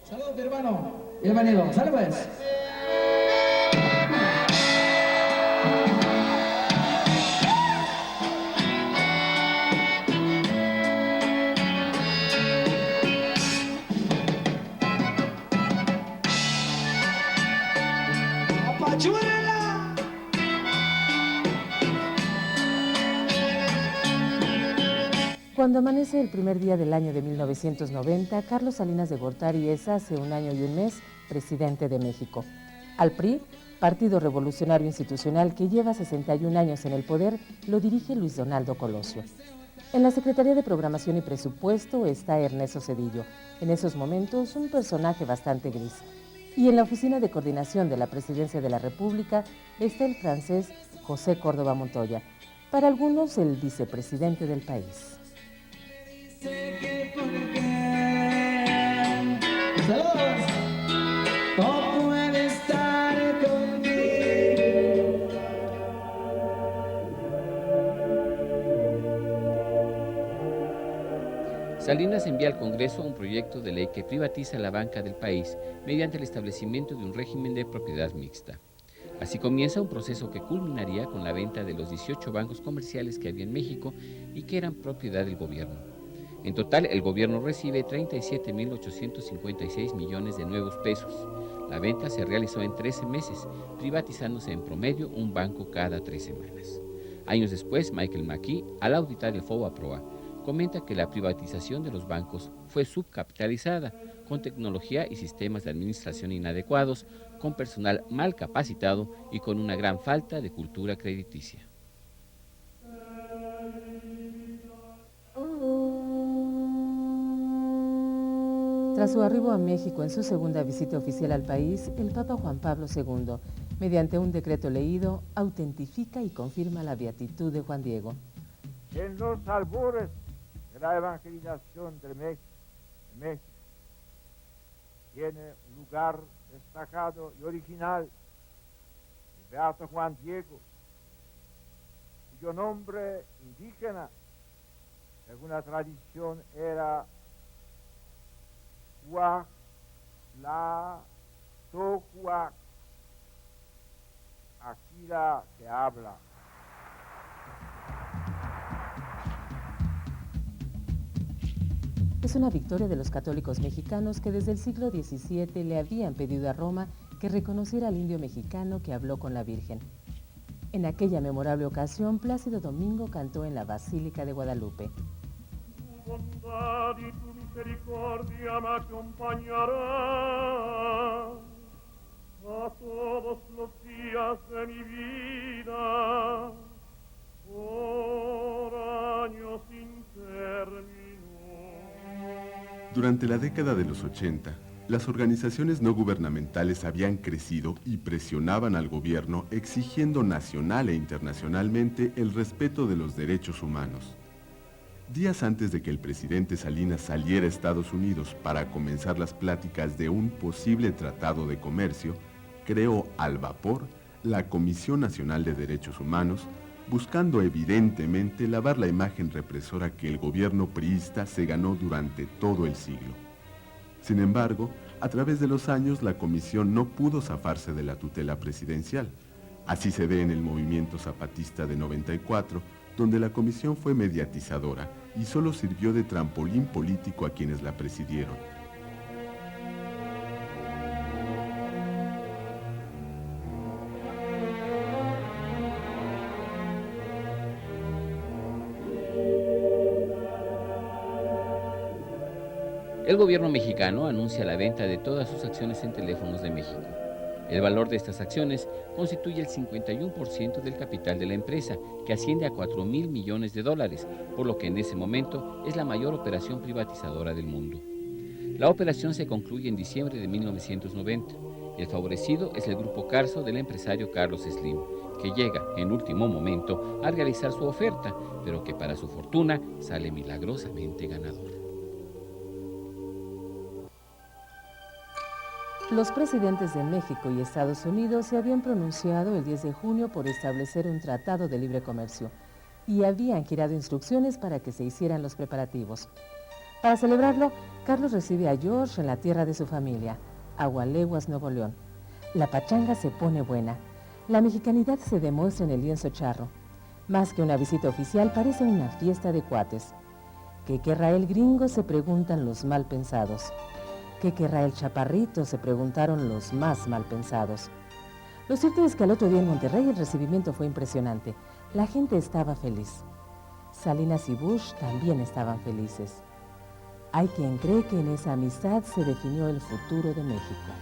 Saludos, mi hermano. Bienvenido. Sale pues. ¡Apachúrala! Cuando amanece el primer día del año de 1990, Carlos Salinas de Gortari es hace un año y un mes presidente de México. Al PRI, Partido Revolucionario Institucional que lleva 61 años en el poder, lo dirige Luis Donaldo Colosio. En la Secretaría de Programación y Presupuesto está Ernesto Zedillo, en esos momentos un personaje bastante gris. Y en la Oficina de Coordinación de la Presidencia de la República está el francés José Córdoba Montoya, para algunos el vicepresidente del país. Saludos. No puede estar conmigo. Salinas envía al Congreso un proyecto de ley que privatiza la banca del país mediante el establecimiento de un régimen de propiedad mixta. Así comienza un proceso que culminaría con la venta de los 18 bancos comerciales que había en México y que eran propiedad del gobierno. En total, el gobierno recibe 37.856 millones de nuevos pesos. La venta se realizó en 13 meses, privatizándose en promedio un banco cada 3 semanas. Años después, Michael McKee, al auditar el FOBAPROA, comenta que la privatización de los bancos fue subcapitalizada, con tecnología y sistemas de administración inadecuados, con personal mal capacitado y con una gran falta de cultura crediticia. Tras su arribo a México en su segunda visita oficial al país, el Papa Juan Pablo II, mediante un decreto leído, autentifica y confirma la beatitud de Juan Diego. En los albores de la evangelización de México tiene un lugar destacado y original el beato Juan Diego, cuyo nombre indígena, según la tradición, era Huatlatohuac, Aquila que habla. Es una victoria de los católicos mexicanos que desde el siglo XVII le habían pedido a Roma que reconociera al indio mexicano que habló con la Virgen. En aquella memorable ocasión, Plácido Domingo cantó en la Basílica de Guadalupe. Tu bondad y tu misericordia me acompañará a todos los días de mi vida, por años sin término. Durante la década de los 80, las organizaciones no gubernamentales habían crecido y presionaban al gobierno exigiendo nacional e internacionalmente el respeto de los derechos humanos. Días antes de que el presidente Salinas saliera a Estados Unidos para comenzar las pláticas de un posible tratado de comercio, creó al vapor la Comisión Nacional de Derechos Humanos, buscando evidentemente lavar la imagen represora que el gobierno priista se ganó durante todo el siglo. Sin embargo, a través de los años la comisión no pudo zafarse de la tutela presidencial. Así se ve en el movimiento zapatista de 94, donde la comisión fue mediatizadora y solo sirvió de trampolín político a quienes la presidieron. El gobierno mexicano anuncia la venta de todas sus acciones en Teléfonos de México. El valor de estas acciones constituye el 51% del capital de la empresa, que asciende a $4,000 millones, por lo que en ese momento es la mayor operación privatizadora del mundo. La operación se concluye en diciembre de 1990. El favorecido es el Grupo Carso del empresario Carlos Slim, que llega en último momento a realizar su oferta, pero que para su fortuna sale milagrosamente ganador. Los presidentes de México y Estados Unidos se habían pronunciado el 10 de junio por establecer un tratado de libre comercio y habían girado instrucciones para que se hicieran los preparativos. Para celebrarlo, Carlos recibe a George en la tierra de su familia, Agualeguas, Nuevo León. La pachanga se pone buena. La mexicanidad se demuestra en el lienzo charro. Más que una visita oficial, parece una fiesta de cuates. ¿Qué querrá el gringo?, se preguntan los mal pensados. ¿Qué querrá el chaparrito?, se preguntaron los más mal pensados. Lo cierto es que al otro día en Monterrey el recibimiento fue impresionante. La gente estaba feliz. Salinas y Bush también estaban felices. Hay quien cree que en esa amistad se definió el futuro de México.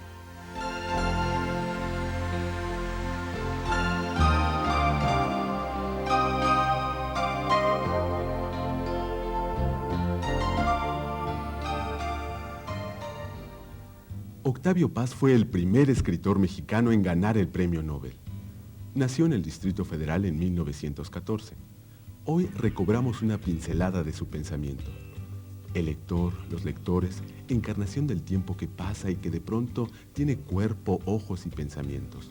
Octavio Paz fue el primer escritor mexicano en ganar el Premio Nobel. Nació en el Distrito Federal en 1914. Hoy recobramos una pincelada de su pensamiento. El lector, los lectores, encarnación del tiempo que pasa y que de pronto tiene cuerpo, ojos y pensamientos.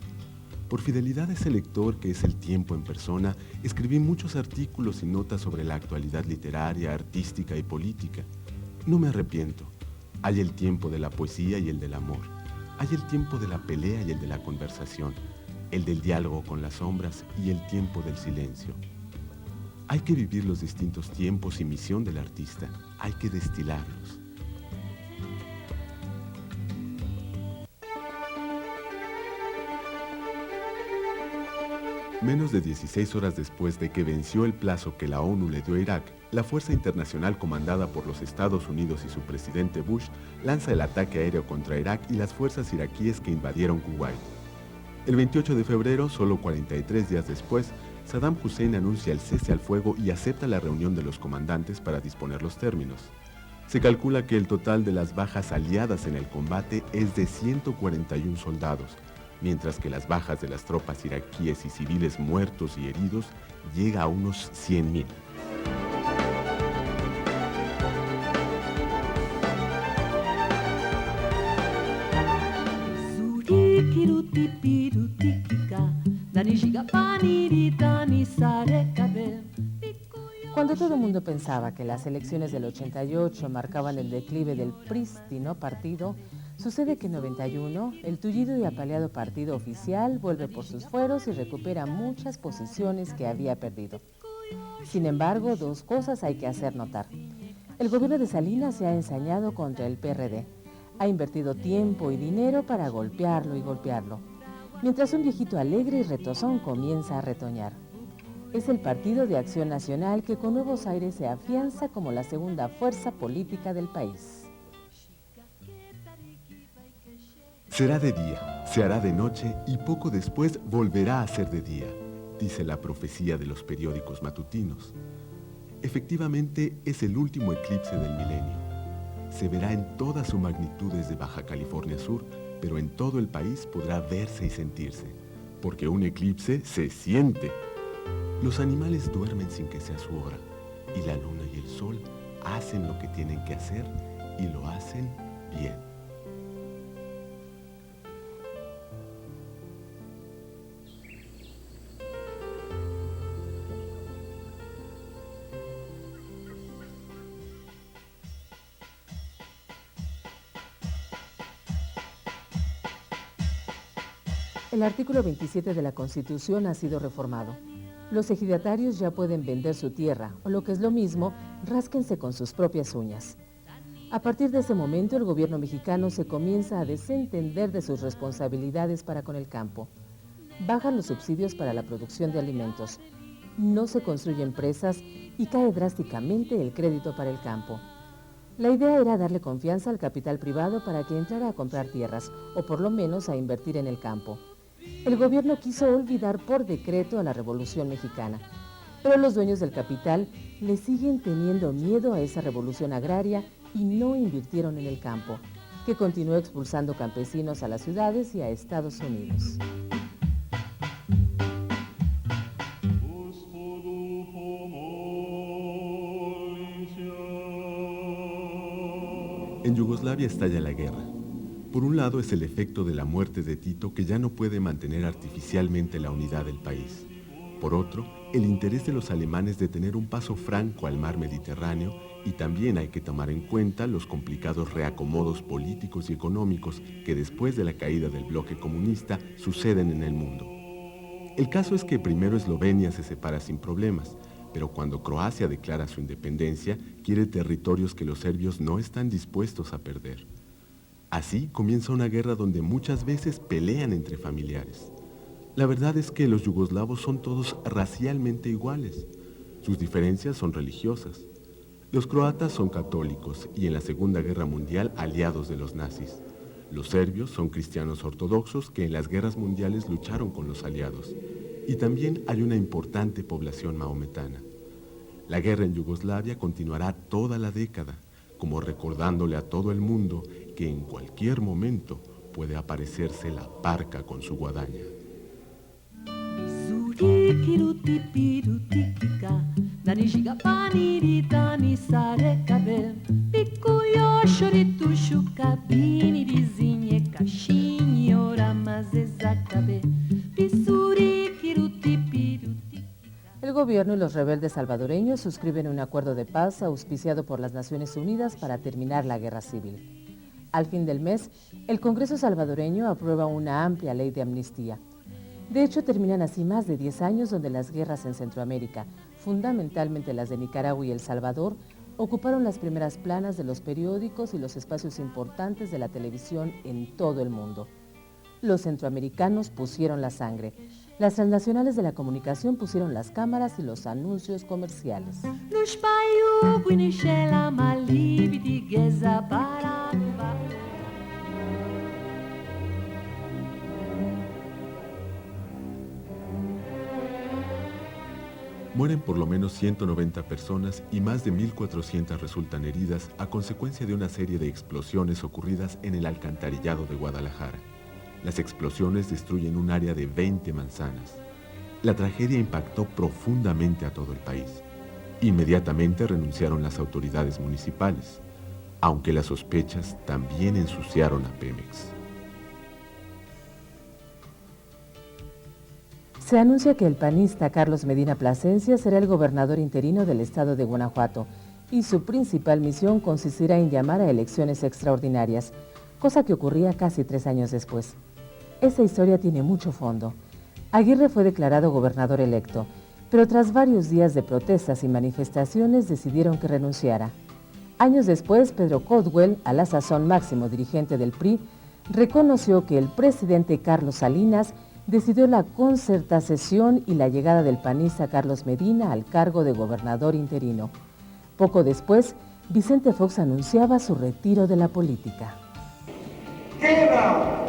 Por fidelidad a ese lector que es el tiempo en persona, escribí muchos artículos y notas sobre la actualidad literaria, artística y política. No me arrepiento. Hay el tiempo de la poesía y el del amor. Hay el tiempo de la pelea y el de la conversación, el del diálogo con las sombras y el tiempo del silencio. Hay que vivir los distintos tiempos y misión del artista. Hay que destilarlos. Menos de 16 horas después de que venció el plazo que la ONU le dio a Irak, la fuerza internacional comandada por los Estados Unidos y su presidente Bush lanza el ataque aéreo contra Irak y las fuerzas iraquíes que invadieron Kuwait. El 28 de febrero, solo 43 días después, Saddam Hussein anuncia el cese al fuego y acepta la reunión de los comandantes para disponer los términos. Se calcula que el total de las bajas aliadas en el combate es de 141 soldados, mientras que las bajas de las tropas iraquíes y civiles muertos y heridos llega a unos 100,000. Cuando todo el mundo pensaba que las elecciones del 88 marcaban el declive del prístino partido, sucede que en 91 el tullido y apaleado partido oficial vuelve por sus fueros y recupera muchas posiciones que había perdido. Sin embargo, dos cosas hay que hacer notar. El gobierno de Salinas se ha ensañado contra el PRD. Ha invertido tiempo y dinero para golpearlo y golpearlo, mientras un viejito alegre y retozón comienza a retoñar. Es el Partido de Acción Nacional que con nuevos aires se afianza como la segunda fuerza política del país. Será de día, se hará de noche y poco después volverá a ser de día, dice la profecía de los periódicos matutinos. Efectivamente, es el último eclipse del milenio. Se verá en toda su magnitud desde Baja California Sur, pero en todo el país podrá verse y sentirse, porque un eclipse se siente. Los animales duermen sin que sea su hora, y la luna y el sol hacen lo que tienen que hacer y lo hacen bien. El artículo 27 de la Constitución ha sido reformado. Los ejidatarios ya pueden vender su tierra, o lo que es lo mismo, rásquense con sus propias uñas. A partir de ese momento, el gobierno mexicano se comienza a desentender de sus responsabilidades para con el campo. Bajan los subsidios para la producción de alimentos. No se construyen presas y cae drásticamente el crédito para el campo. La idea era darle confianza al capital privado para que entrara a comprar tierras, o por lo menos a invertir en el campo. El gobierno quiso olvidar por decreto a la Revolución Mexicana, pero los dueños del capital le siguen teniendo miedo a esa revolución agraria y no invirtieron en el campo, que continuó expulsando campesinos a las ciudades y a Estados Unidos. En Yugoslavia estalla la guerra. Por un lado es el efecto de la muerte de Tito, que ya no puede mantener artificialmente la unidad del país. Por otro, el interés de los alemanes de tener un paso franco al mar Mediterráneo, y también hay que tomar en cuenta los complicados reacomodos políticos y económicos que después de la caída del bloque comunista suceden en el mundo. El caso es que primero Eslovenia se separa sin problemas, pero cuando Croacia declara su independencia, quiere territorios que los serbios no están dispuestos a perder. Así comienza una guerra donde muchas veces pelean entre familiares. La verdad es que los yugoslavos son todos racialmente iguales. Sus diferencias son religiosas. Los croatas son católicos y en la Segunda Guerra Mundial aliados de los nazis. Los serbios son cristianos ortodoxos que en las guerras mundiales lucharon con los aliados. Y también hay una importante población mahometana. La guerra en Yugoslavia continuará toda la década, como recordándole a todo el mundo que en cualquier momento puede aparecerse la parca con su guadaña. El gobierno y los rebeldes salvadoreños suscriben un acuerdo de paz auspiciado por las Naciones Unidas para terminar la guerra civil. Al fin del mes, el Congreso salvadoreño aprueba una amplia ley de amnistía. De hecho, terminan así más de 10 años donde las guerras en Centroamérica, fundamentalmente las de Nicaragua y El Salvador, ocuparon las primeras planas de los periódicos y los espacios importantes de la televisión en todo el mundo. Los centroamericanos pusieron la sangre. Las transnacionales de la comunicación pusieron las cámaras y los anuncios comerciales. Mueren por lo menos 190 personas y más de 1.400 resultan heridas a consecuencia de una serie de explosiones ocurridas en el alcantarillado de Guadalajara. Las explosiones destruyen un área de 20 manzanas. La tragedia impactó profundamente a todo el país. Inmediatamente renunciaron las autoridades municipales, aunque las sospechas también ensuciaron a Pemex. Se anuncia que el panista Carlos Medina Plasencia será el gobernador interino del estado de Guanajuato y su principal misión consistirá en llamar a elecciones extraordinarias, cosa que ocurría casi 3 años después. Esta historia tiene mucho fondo. Aguirre fue declarado gobernador electo, pero tras varios días de protestas y manifestaciones decidieron que renunciara. Años después, Pedro Codwell, a la sazón máximo dirigente del PRI, reconoció que el presidente Carlos Salinas decidió la concertación y la llegada del panista Carlos Medina al cargo de gobernador interino. Poco después, Vicente Fox anunciaba su retiro de la política. Queda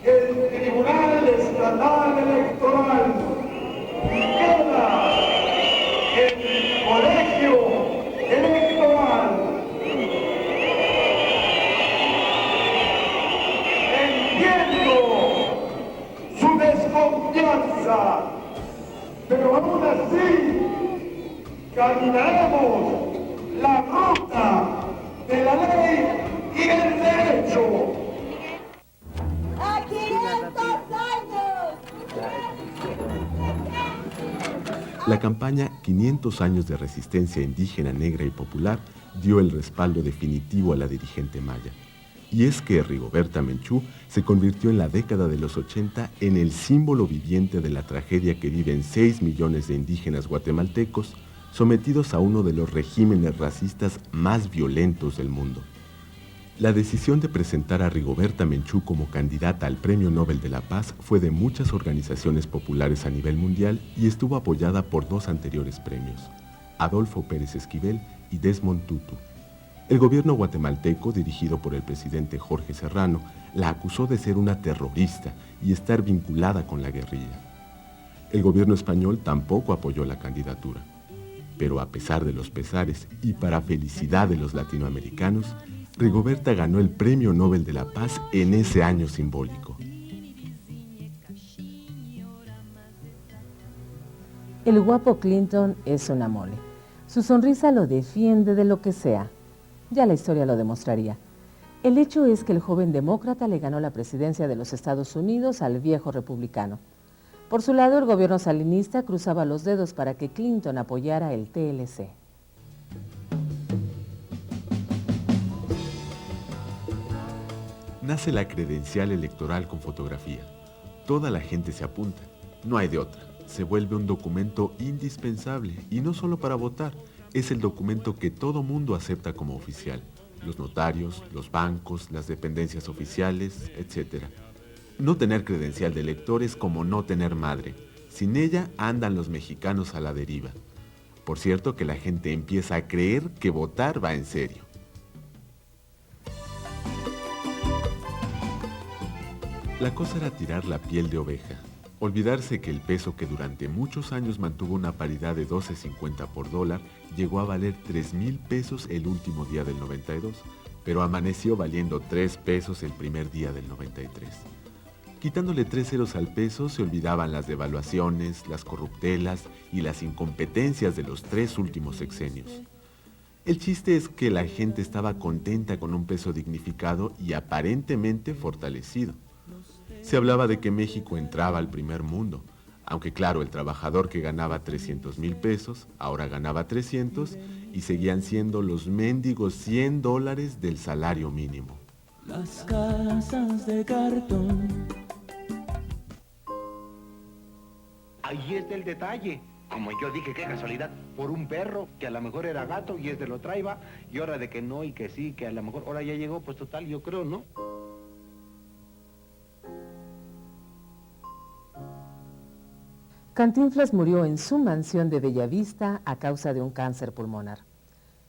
el Tribunal Estatal Electoral, queda el Colegio Electoral. Su desconfianza, pero aún así caminaremos la ruta de la ley y el derecho. ¡A 500 años! La campaña 500 años de resistencia indígena, negra y popular dio el respaldo definitivo a la dirigente maya. Y es que Rigoberta Menchú se convirtió en la década de los 80 en el símbolo viviente de la tragedia que viven 6 millones de indígenas guatemaltecos sometidos a uno de los regímenes racistas más violentos del mundo. La decisión de presentar a Rigoberta Menchú como candidata al Premio Nobel de la Paz fue de muchas organizaciones populares a nivel mundial y estuvo apoyada por 2 anteriores premios, Adolfo Pérez Esquivel y Desmond Tutu. El gobierno guatemalteco, dirigido por el presidente Jorge Serrano, la acusó de ser una terrorista y estar vinculada con la guerrilla. El gobierno español tampoco apoyó la candidatura. Pero a pesar de los pesares y para felicidad de los latinoamericanos, Rigoberta ganó el Premio Nobel de la Paz en ese año simbólico. El guapo Clinton es una mole. Su sonrisa lo defiende de lo que sea. Ya la historia lo demostraría. El hecho es que el joven demócrata le ganó la presidencia de los Estados Unidos al viejo republicano. Por su lado, el gobierno salinista cruzaba los dedos para que Clinton apoyara el TLC. Nace la credencial electoral con fotografía. Toda la gente se apunta. No hay de otra. Se vuelve un documento indispensable y no solo para votar. Es el documento que todo mundo acepta como oficial. Los notarios, los bancos, las dependencias oficiales, etc. No tener credencial de elector es como no tener madre. Sin ella andan los mexicanos a la deriva. Por cierto que la gente empieza a creer que votar va en serio. La cosa era tirar la piel de oveja. Olvidarse que el peso que durante muchos años mantuvo una paridad de 12.50 por dólar llegó a valer 3,000 pesos el último día del 92, pero amaneció valiendo 3 pesos el primer día del 93. Quitándole 3 ceros al peso se olvidaban las devaluaciones, las corruptelas y las incompetencias de los 3 últimos sexenios. El chiste es que la gente estaba contenta con un peso dignificado y aparentemente fortalecido. Se hablaba de que México entraba al primer mundo, aunque claro, el trabajador que ganaba 300,000 pesos, ahora ganaba 300 y seguían siendo los mendigos $100 del salario mínimo. Las casas de cartón. Ahí está el detalle. Como yo dije, qué casualidad, por un perro que a lo mejor era gato y este lo traía, y ahora de que no y que sí, que a lo mejor ahora ya llegó, pues total, yo creo, ¿no? Cantinflas murió en su mansión de Bellavista a causa de un cáncer pulmonar.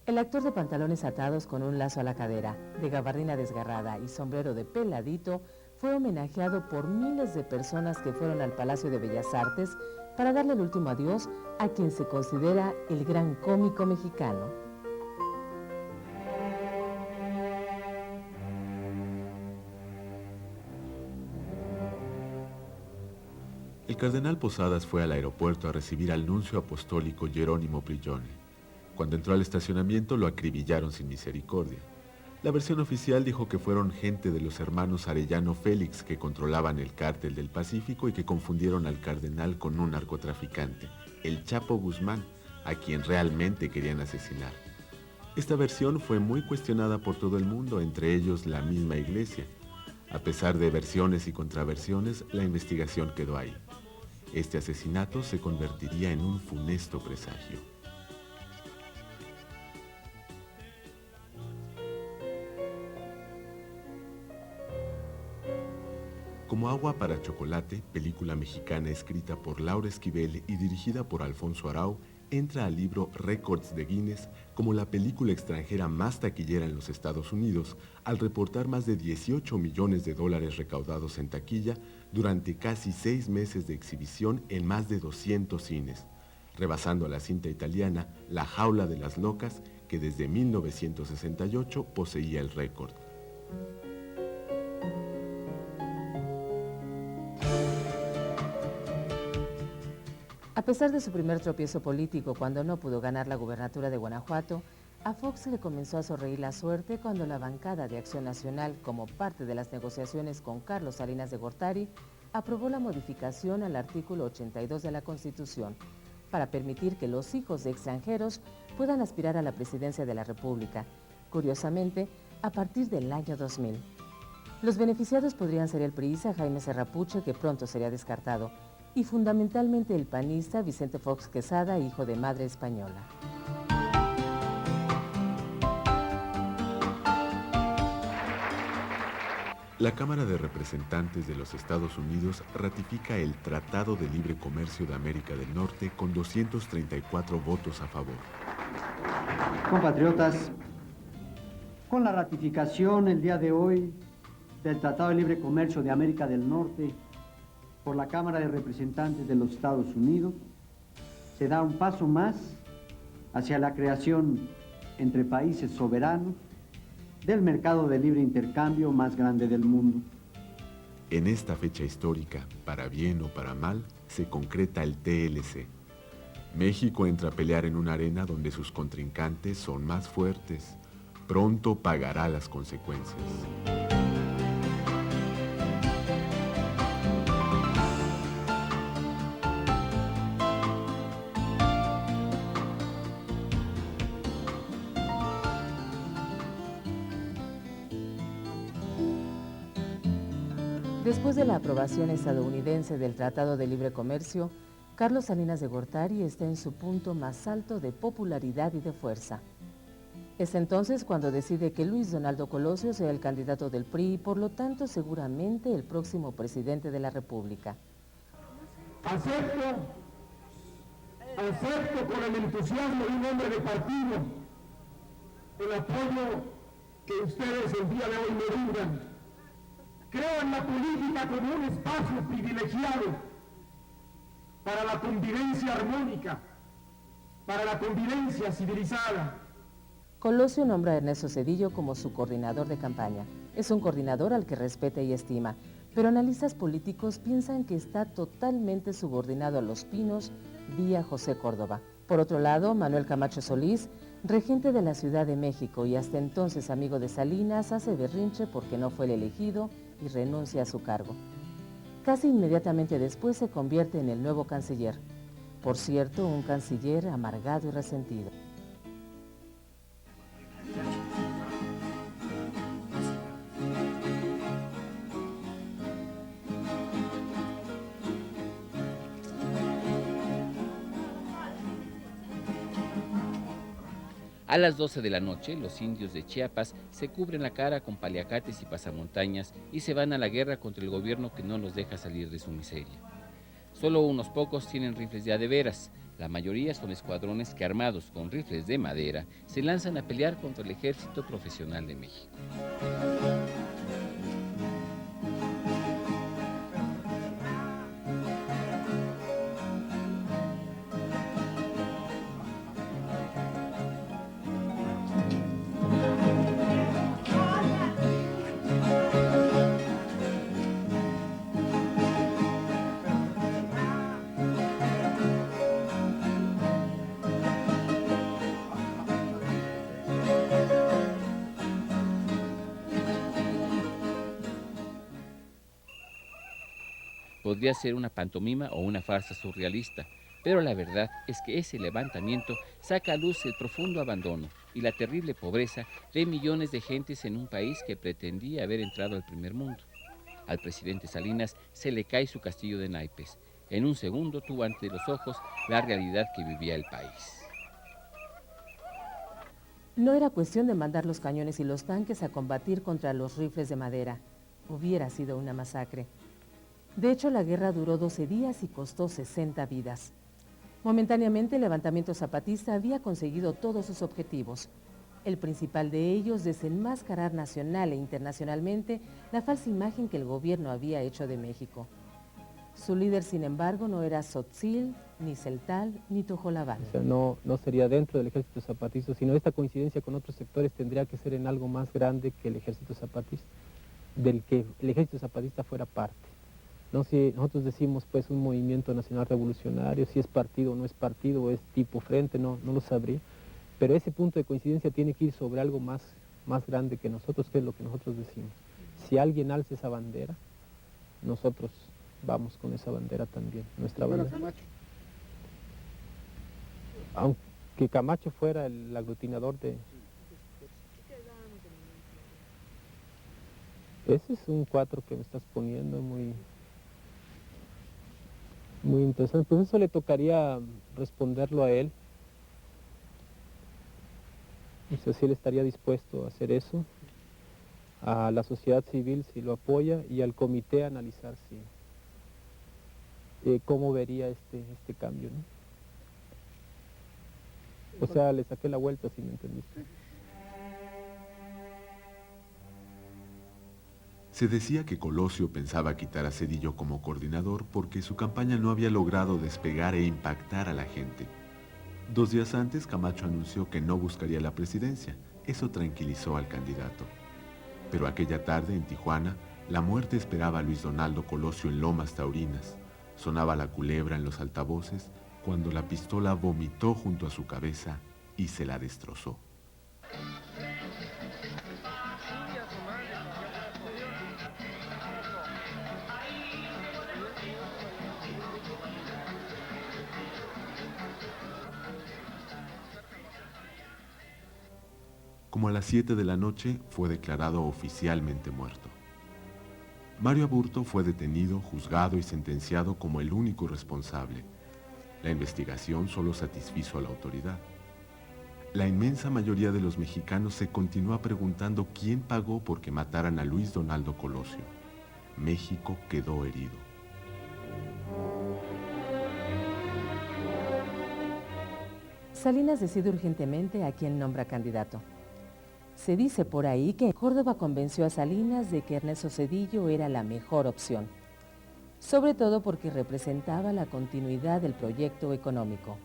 El actor de pantalones atados con un lazo a la cadera, de gabardina desgarrada y sombrero de peladito, fue homenajeado por miles de personas que fueron al Palacio de Bellas Artes para darle el último adiós a quien se considera el gran cómico mexicano. El cardenal Posadas fue al aeropuerto a recibir al nuncio apostólico Jerónimo Prigione. Cuando entró al estacionamiento lo acribillaron sin misericordia. La versión oficial dijo que fueron gente de los hermanos Arellano Félix que controlaban el cártel del Pacífico y que confundieron al cardenal con un narcotraficante, el Chapo Guzmán, a quien realmente querían asesinar. Esta versión fue muy cuestionada por todo el mundo, entre ellos la misma iglesia. A pesar de versiones y contraversiones, la investigación quedó ahí. Este asesinato se convertiría en un funesto presagio. Como agua para chocolate, película mexicana escrita por Laura Esquivel y dirigida por Alfonso Arau, entra al libro Récords de Guinness como la película extranjera más taquillera en los Estados Unidos, al reportar más de $18 millones recaudados en taquilla durante casi 6 meses de exhibición en más de 200 cines, rebasando a la cinta italiana La Jaula de las Locas, que desde 1968 poseía el récord. A pesar de su primer tropiezo político cuando no pudo ganar la gubernatura de Guanajuato, a Fox le comenzó a sonreír la suerte cuando la bancada de Acción Nacional, como parte de las negociaciones con Carlos Salinas de Gortari, aprobó la modificación al artículo 82 de la Constitución para permitir que los hijos de extranjeros puedan aspirar a la presidencia de la República, curiosamente, a partir del año 2000. Los beneficiados podrían ser el priista Jaime Serrapuche, que pronto sería descartado, y fundamentalmente el panista Vicente Fox Quesada, hijo de madre española. La Cámara de Representantes de los Estados Unidos ratifica el Tratado de Libre Comercio de América del Norte con 234 votos a favor. Compatriotas, con la ratificación el día de hoy del Tratado de Libre Comercio de América del Norte por la Cámara de Representantes de los Estados Unidos, se da un paso más hacia la creación entre países soberanos del mercado de libre intercambio más grande del mundo. En esta fecha histórica, para bien o para mal, se concreta el TLC. México entra a pelear en una arena donde sus contrincantes son más fuertes. Pronto pagará las consecuencias. Después de la aprobación estadounidense del Tratado de Libre Comercio, Carlos Salinas de Gortari está en su punto más alto de popularidad y de fuerza. Es entonces cuando decide que Luis Donaldo Colosio sea el candidato del PRI y por lo tanto seguramente el próximo presidente de la República. Acepto con el entusiasmo de un hombre de partido el apoyo que ustedes el día de hoy me brindan. Creo en la política como un espacio privilegiado para la convivencia armónica, para la convivencia civilizada. Colosio nombra a Ernesto Zedillo como su coordinador de campaña. Es un coordinador al que respeta y estima, pero analistas políticos piensan que está totalmente subordinado a Los Pinos vía José Córdoba. Por otro lado, Manuel Camacho Solís, regente de la Ciudad de México y hasta entonces amigo de Salinas, hace berrinche porque no fue el elegido y renuncia a su cargo. Casi inmediatamente después se convierte en el nuevo canciller. Por cierto, un canciller amargado y resentido. A las 12 de la noche, los indios de Chiapas se cubren la cara con paliacates y pasamontañas y se van a la guerra contra el gobierno que no los deja salir de su miseria. Solo unos pocos tienen rifles de a de veras. La mayoría son escuadrones que, armados con rifles de madera, se lanzan a pelear contra el Ejército Profesional de México. Podría ser una pantomima o una farsa surrealista, pero la verdad es que ese levantamiento saca a luz el profundo abandono y la terrible pobreza de millones de gentes en un país que pretendía haber entrado al primer mundo. Al presidente Salinas se le cae su castillo de naipes. En un segundo tuvo ante los ojos la realidad que vivía el país. No era cuestión de mandar los cañones y los tanques a combatir contra los rifles de madera. Hubiera sido una masacre. De hecho, la guerra duró 12 días y costó 60 vidas. Momentáneamente, el levantamiento zapatista había conseguido todos sus objetivos. El principal de ellos, desenmascarar nacional e internacionalmente la falsa imagen que el gobierno había hecho de México. Su líder, sin embargo, no era Tzotzil, ni Celtal, ni Tojolabal. O sea, no sería dentro del ejército zapatista, sino esta coincidencia con otros sectores tendría que ser en algo más grande que el ejército zapatista, del que el ejército zapatista fuera parte. No, si nosotros decimos pues un movimiento nacional revolucionario, si es partido o no es partido, o es tipo frente, no lo sabría, pero ese punto de coincidencia tiene que ir sobre algo más grande que nosotros, que es lo que nosotros decimos. Si alguien alza esa bandera, nosotros vamos con esa bandera también, nuestra bandera. Camacho. Aunque Camacho fuera el aglutinador de... Ese es un 4 que me estás poniendo muy interesante, pues eso le tocaría responderlo a él. O sea, si él estaría dispuesto a hacer eso, a la sociedad civil si lo apoya y al comité a analizar cómo vería este cambio, ¿no? O sea, le saqué la vuelta, si me entendiste. Se decía que Colosio pensaba quitar a Zedillo como coordinador porque su campaña no había logrado despegar e impactar a la gente. 2 días antes, Camacho anunció que no buscaría la presidencia. Eso tranquilizó al candidato. Pero aquella tarde, en Tijuana, la muerte esperaba a Luis Donaldo Colosio en Lomas Taurinas. Sonaba la culebra en los altavoces cuando la pistola vomitó junto a su cabeza y se la destrozó. Como a las 7 de la noche, fue declarado oficialmente muerto. Mario Aburto fue detenido, juzgado y sentenciado como el único responsable. La investigación solo satisfizo a la autoridad. La inmensa mayoría de los mexicanos se continúa preguntando quién pagó porque mataran a Luis Donaldo Colosio. México quedó herido. Salinas decide urgentemente a quién nombra candidato. Se dice por ahí que Córdoba convenció a Salinas de que Ernesto Zedillo era la mejor opción, sobre todo porque representaba la continuidad del proyecto económico.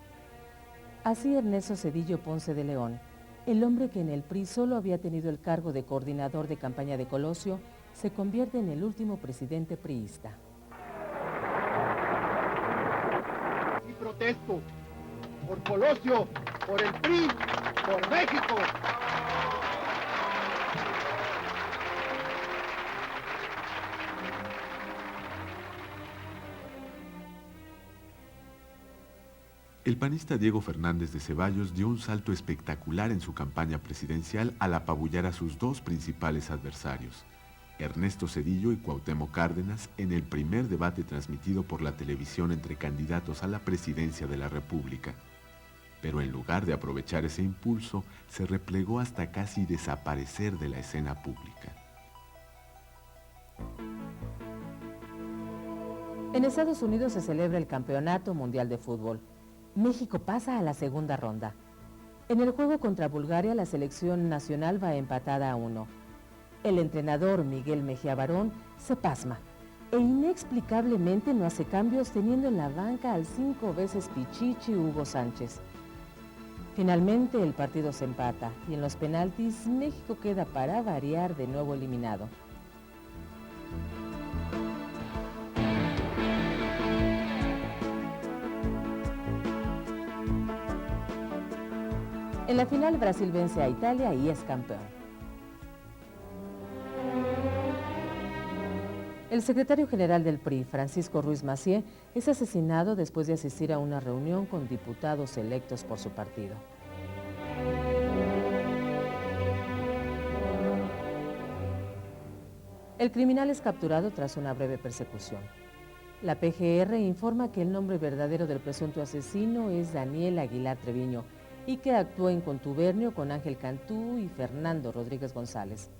Así Ernesto Zedillo Ponce de León, el hombre que en el PRI solo había tenido el cargo de coordinador de campaña de Colosio, se convierte en el último presidente priista. Y protesto por Colosio, por el PRI, por México. El panista Diego Fernández de Ceballos dio un salto espectacular en su campaña presidencial al apabullar a sus dos principales adversarios, Ernesto Zedillo y Cuauhtémoc Cárdenas, en el primer debate transmitido por la televisión entre candidatos a la presidencia de la República. Pero en lugar de aprovechar ese impulso, se replegó hasta casi desaparecer de la escena pública. En Estados Unidos se celebra el Campeonato Mundial de Fútbol. México pasa a la segunda ronda. En el juego contra Bulgaria, la selección nacional va empatada a 1. El entrenador Miguel Mejía Barón se pasma e inexplicablemente no hace cambios, teniendo en la banca al 5 veces Pichichi Hugo Sánchez. Finalmente el partido se empata y en los penaltis México queda para variar de nuevo eliminado. En la final Brasil vence a Italia y es campeón. El secretario general del PRI, Francisco Ruiz Massieu, es asesinado después de asistir a una reunión con diputados electos por su partido. El criminal es capturado tras una breve persecución. La PGR informa que el nombre verdadero del presunto asesino es Daniel Aguilar Treviño y que actuó en contubernio con Ángel Cantú y Fernando Rodríguez González.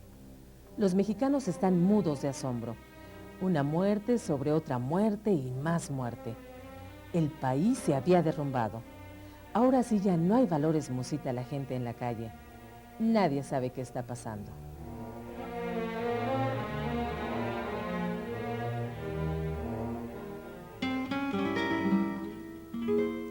Los mexicanos están mudos de asombro. Una muerte sobre otra muerte y más muerte. El país se había derrumbado. Ahora sí ya no hay valores, musita la gente en la calle. Nadie sabe qué está pasando.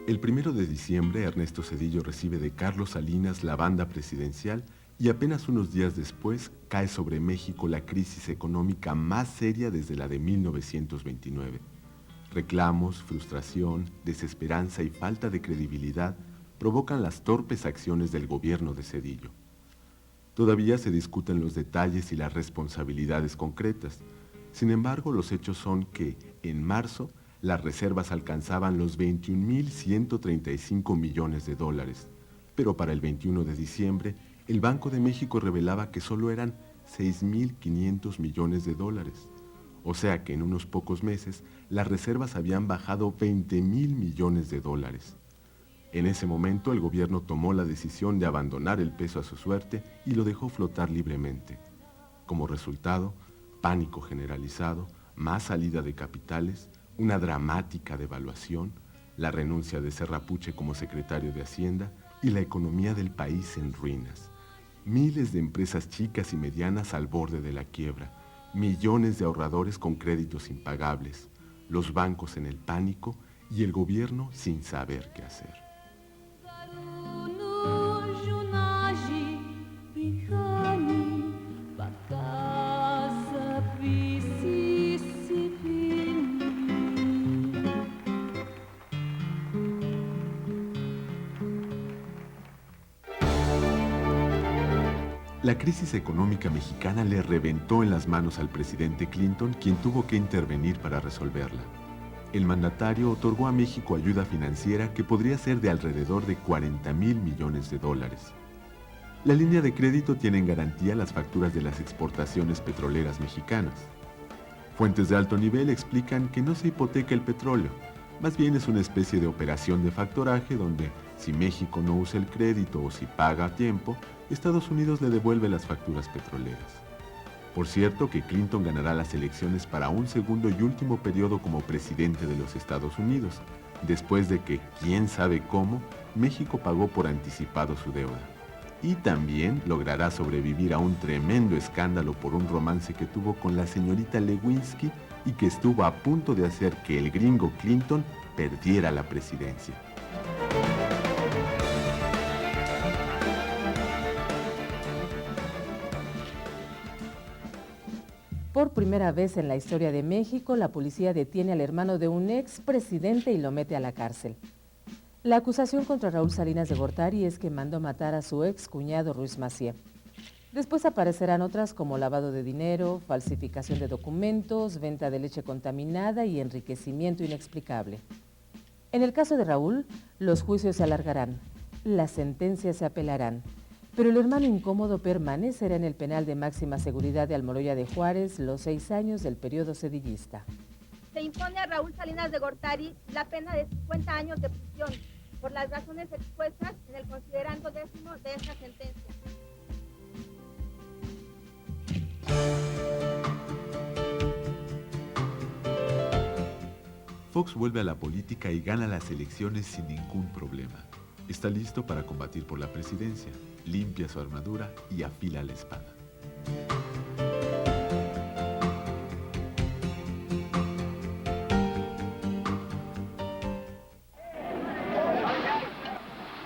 El 1 de diciembre, Ernesto Zedillo recibe de Carlos Salinas la banda presidencial y apenas unos días después cae sobre México la crisis económica más seria desde la de 1929. Reclamos, frustración, desesperanza y falta de credibilidad provocan las torpes acciones del gobierno de Zedillo. Todavía se discuten los detalles y las responsabilidades concretas. Sin embargo, los hechos son que, en marzo, las reservas alcanzaban los 21.135 millones de dólares, pero para el 21 de diciembre, el Banco de México revelaba que solo eran 6.500 millones de dólares. O sea que en unos pocos meses, las reservas habían bajado 20.000 millones de dólares. En ese momento, el gobierno tomó la decisión de abandonar el peso a su suerte y lo dejó flotar libremente. Como resultado, pánico generalizado, más salida de capitales, una dramática devaluación, la renuncia de Serrapuche como secretario de Hacienda y la economía del país en ruinas. Miles de empresas chicas y medianas al borde de la quiebra, millones de ahorradores con créditos impagables, los bancos en el pánico y el gobierno sin saber qué hacer. La crisis económica mexicana le reventó en las manos al presidente Clinton, quien tuvo que intervenir para resolverla. El mandatario otorgó a México ayuda financiera que podría ser de alrededor de 40.000 millones de dólares. La línea de crédito tiene en garantía las facturas de las exportaciones petroleras mexicanas. Fuentes de alto nivel explican que no se hipoteca el petróleo, más bien es una especie de operación de factoraje donde, si México no usa el crédito o si paga a tiempo, Estados Unidos le devuelve las facturas petroleras. Por cierto que Clinton ganará las elecciones para un segundo y último periodo como presidente de los Estados Unidos, después de que, quién sabe cómo, México pagó por anticipado su deuda. Y también logrará sobrevivir a un tremendo escándalo por un romance que tuvo con la señorita Lewinsky y que estuvo a punto de hacer que el gringo Clinton perdiera la presidencia. Por primera vez en la historia de México, la policía detiene al hermano de un expresidente y lo mete a la cárcel. La acusación contra Raúl Salinas de Gortari es que mandó matar a su ex cuñado Ruiz Massieu. Después aparecerán otras como lavado de dinero, falsificación de documentos, venta de leche contaminada y enriquecimiento inexplicable. En el caso de Raúl, los juicios se alargarán, las sentencias se apelarán, pero el hermano incómodo permanecerá en el penal de máxima seguridad de Almoloya de Juárez los 6 años del periodo sedillista. Se impone a Raúl Salinas de Gortari la pena de 50 años de prisión por las razones expuestas en el considerando 10º de esta sentencia. Fox vuelve a la política y gana las elecciones sin ningún problema. Está listo para combatir por la presidencia, limpia su armadura y afila la espada.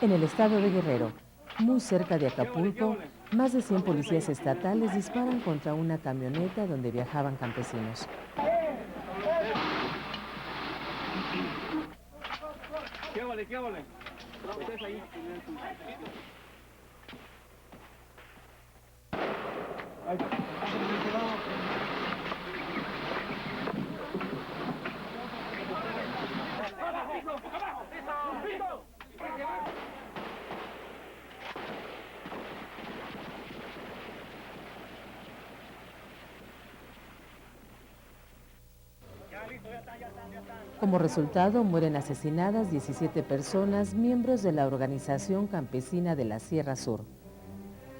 En el estado de Guerrero, muy cerca de Acapulco, más de 100 policías estatales disparan contra una camioneta donde viajaban campesinos. ¿Qué vale? ¿Qué vale? Ustedes ahí. Como resultado, mueren asesinadas 17 personas, miembros de la Organización Campesina de la Sierra Sur.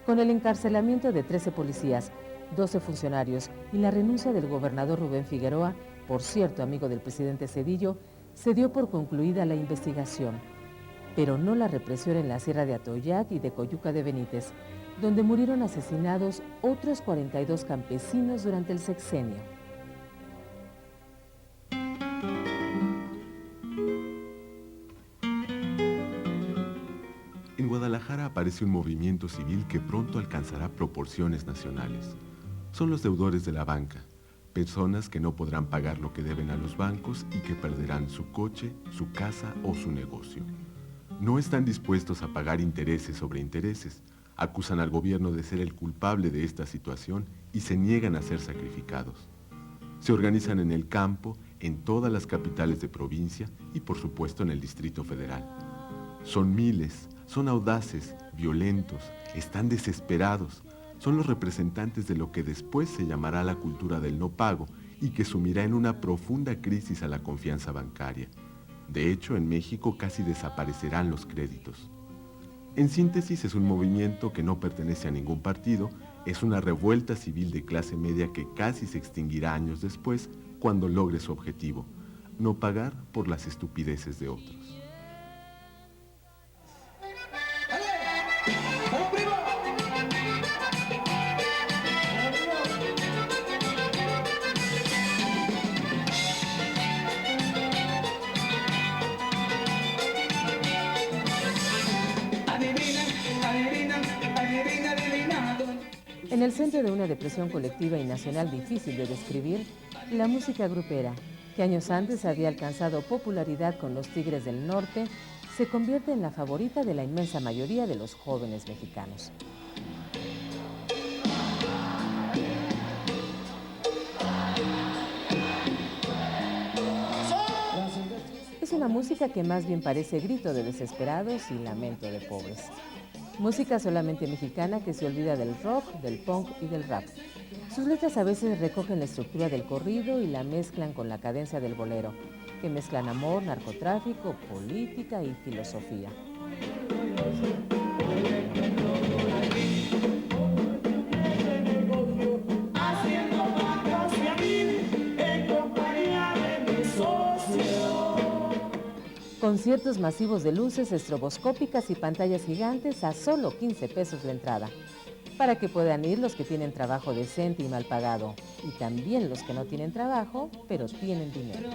Con el encarcelamiento de 13 policías, 12 funcionarios y la renuncia del gobernador Rubén Figueroa, por cierto amigo del presidente Zedillo, se dio por concluida la investigación, pero no la represión en la Sierra de Atoyac y de Coyuca de Benítez, donde murieron asesinados otros 42 campesinos durante el sexenio. En Guadalajara aparece un movimiento civil que pronto alcanzará proporciones nacionales. Son los deudores de la banca, personas que no podrán pagar lo que deben a los bancos y que perderán su coche, su casa o su negocio. No están dispuestos a pagar intereses sobre intereses, acusan al gobierno de ser el culpable de esta situación y se niegan a ser sacrificados. Se organizan en el campo, en todas las capitales de provincia y por supuesto en el Distrito Federal. Son miles, son audaces, violentos, están desesperados. Son los representantes de lo que después se llamará la cultura del no pago y que sumirá en una profunda crisis a la confianza bancaria. De hecho, en México casi desaparecerán los créditos. En síntesis, es un movimiento que no pertenece a ningún partido, es una revuelta civil de clase media que casi se extinguirá años después cuando logre su objetivo, no pagar por las estupideces de otros. En el centro de una depresión colectiva y nacional difícil de describir, la música grupera, que años antes había alcanzado popularidad con los Tigres del Norte, se convierte en la favorita de la inmensa mayoría de los jóvenes mexicanos. Es una música que más bien parece grito de desesperados y lamento de pobres. Música solamente mexicana que se olvida del rock, del punk y del rap. Sus letras a veces recogen la estructura del corrido y la mezclan con la cadencia del bolero, que mezclan amor, narcotráfico, política y filosofía. Conciertos masivos de luces estroboscópicas y pantallas gigantes a solo 15 pesos la entrada, para que puedan ir los que tienen trabajo decente y mal pagado, y también los que no tienen trabajo, pero tienen dinero.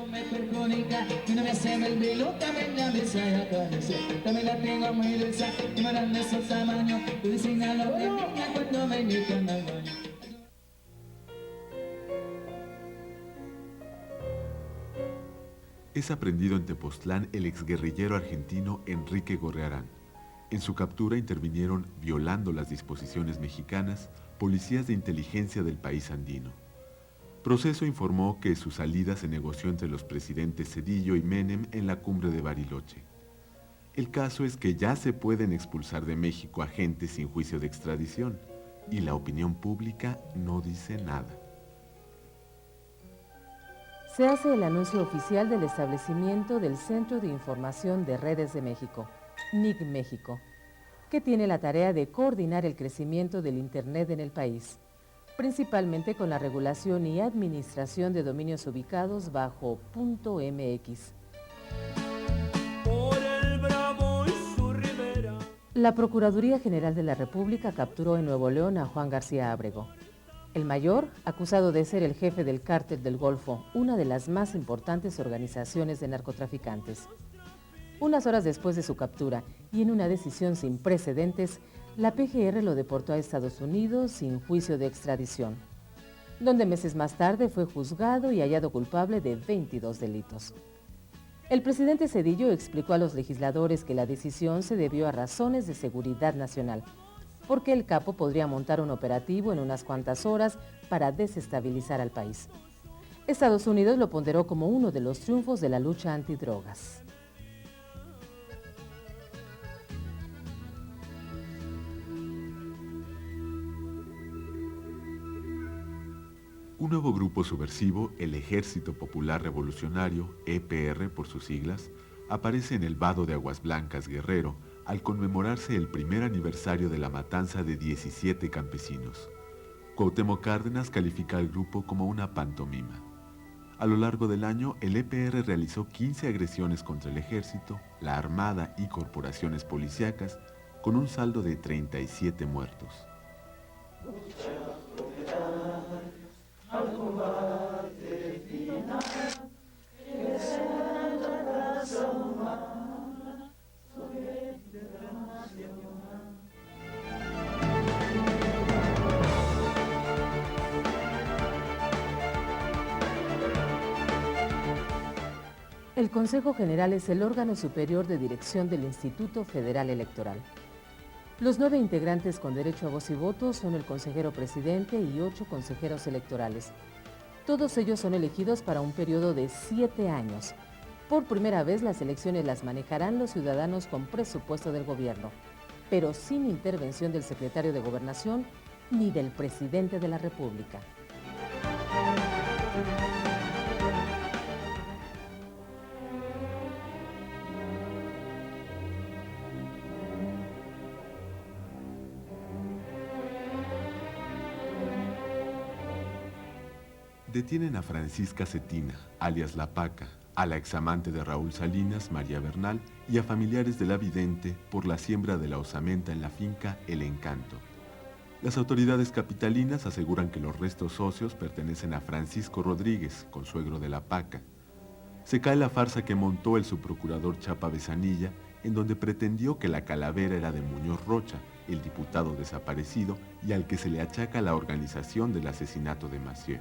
Es aprendido en Tepoztlán el exguerrillero argentino Enrique Gorrearán. En su captura intervinieron, violando las disposiciones mexicanas, policías de inteligencia del país andino. Proceso informó que su salida se negoció entre los presidentes Zedillo y Menem en la cumbre de Bariloche. El caso es que ya se pueden expulsar de México agentes sin juicio de extradición, y la opinión pública no dice nada. Se hace el anuncio oficial del establecimiento del Centro de Información de Redes de México, NIC México, que tiene la tarea de coordinar el crecimiento del Internet en el país, principalmente con la regulación y administración de dominios ubicados bajo .mx. La Procuraduría General de la República capturó en Nuevo León a Juan García Ábrego. El mayor, acusado de ser el jefe del Cártel del Golfo, una de las más importantes organizaciones de narcotraficantes. Unas horas después de su captura y en una decisión sin precedentes, la PGR lo deportó a Estados Unidos sin juicio de extradición, donde meses más tarde fue juzgado y hallado culpable de 22 delitos. El presidente Zedillo explicó a los legisladores que la decisión se debió a razones de seguridad nacional, porque el capo podría montar un operativo en unas cuantas horas para desestabilizar al país. Estados Unidos lo ponderó como uno de los triunfos de la lucha antidrogas. Un nuevo grupo subversivo, el Ejército Popular Revolucionario, EPR por sus siglas, aparece en el vado de Aguas Blancas, Guerrero, al conmemorarse el primer aniversario de la matanza de 17 campesinos. Cuauhtémoc Cárdenas califica al grupo como una pantomima. A lo largo del año, el EPR realizó 15 agresiones contra el ejército, la armada y corporaciones policíacas, con un saldo de 37 muertos. El Consejo General es el órgano superior de dirección del Instituto Federal Electoral. Los 9 integrantes con derecho a voz y voto son el consejero presidente y 8 consejeros electorales. Todos ellos son elegidos para un periodo de 7 años. Por primera vez las elecciones las manejarán los ciudadanos con presupuesto del gobierno, pero sin intervención del secretario de Gobernación ni del presidente de la República. Detienen a Francisca Cetina, alias La Paca, a la examante de Raúl Salinas, María Bernal, y a familiares de la vidente por la siembra de la osamenta en la finca El Encanto. Las autoridades capitalinas aseguran que los restos óseos pertenecen a Francisco Rodríguez, consuegro de La Paca. Se cae la farsa que montó el subprocurador Chapa Besanilla, en donde pretendió que la calavera era de Muñoz Rocha, el diputado desaparecido y al que se le achaca la organización del asesinato de Massieu.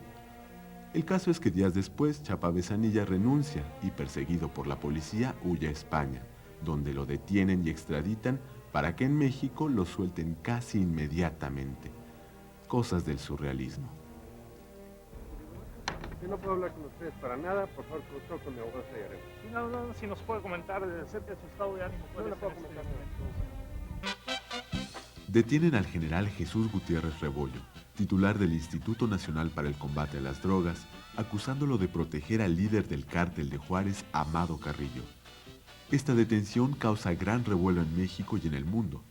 El caso es que días después, Chapa Besanilla renuncia y, perseguido por la policía, huye a España, donde lo detienen y extraditan para que en México lo suelten casi inmediatamente. Cosas del surrealismo. Yo no puedo hablar con ustedes para nada, por favor, con mi abogado Sayarena. Sí, no, si nos puede comentar acerca de su estado de ánimo. No le puedo comentar. Detienen al general Jesús Gutiérrez Rebollo, titular del Instituto Nacional para el Combate a las Drogas, acusándolo de proteger al líder del cártel de Juárez, Amado Carrillo. Esta detención causa gran revuelo en México y en el mundo.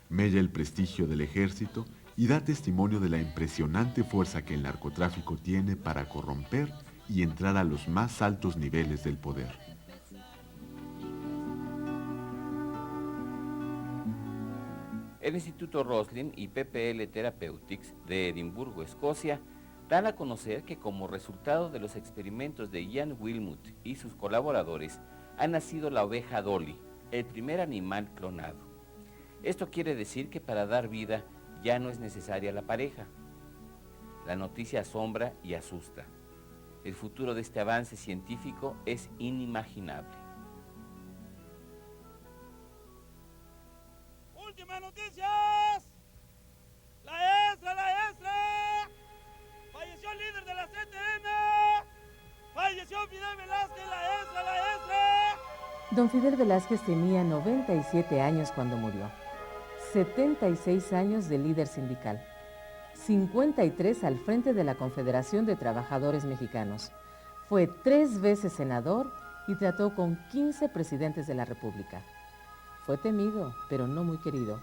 Mella el prestigio del ejército y da testimonio de la impresionante fuerza que el narcotráfico tiene para corromper y entrar a los más altos niveles del poder. El Instituto Roslin y PPL Therapeutics de Edimburgo, Escocia, dan a conocer que como resultado de los experimentos de Ian Wilmut y sus colaboradores, ha nacido la oveja Dolly, el primer animal clonado. Esto quiere decir que para dar vida ya no es necesaria la pareja. La noticia asombra y asusta. El futuro de este avance científico es inimaginable. ¡Últimas noticias! ¡La extra! ¡Falleció el líder de la CTM! ¡Falleció Fidel Velázquez, la extra! Don Fidel Velázquez tenía 97 años cuando murió, 76 años de líder sindical, 53 al frente de la Confederación de Trabajadores Mexicanos. Fue 3 veces senador y trató con 15 presidentes de la República. Fue temido, pero no muy querido.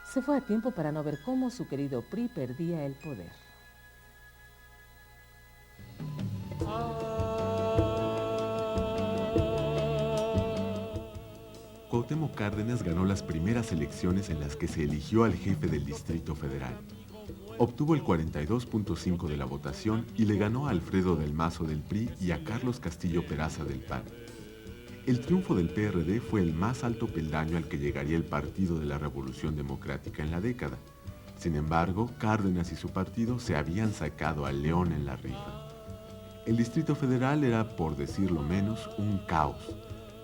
Se fue a tiempo para no ver cómo su querido PRI perdía el poder. Cuauhtémoc Cárdenas ganó las primeras elecciones en las que se eligió al jefe del Distrito Federal. Obtuvo el 42.5% de la votación y le ganó a Alfredo del Mazo del PRI y a Carlos Castillo Peraza del PAN. El triunfo del PRD fue el más alto peldaño al que llegaría el Partido de la Revolución Democrática en la década. Sin embargo, Cárdenas y su partido se habían sacado al león en la rifa. El Distrito Federal era, por decirlo menos, un caos.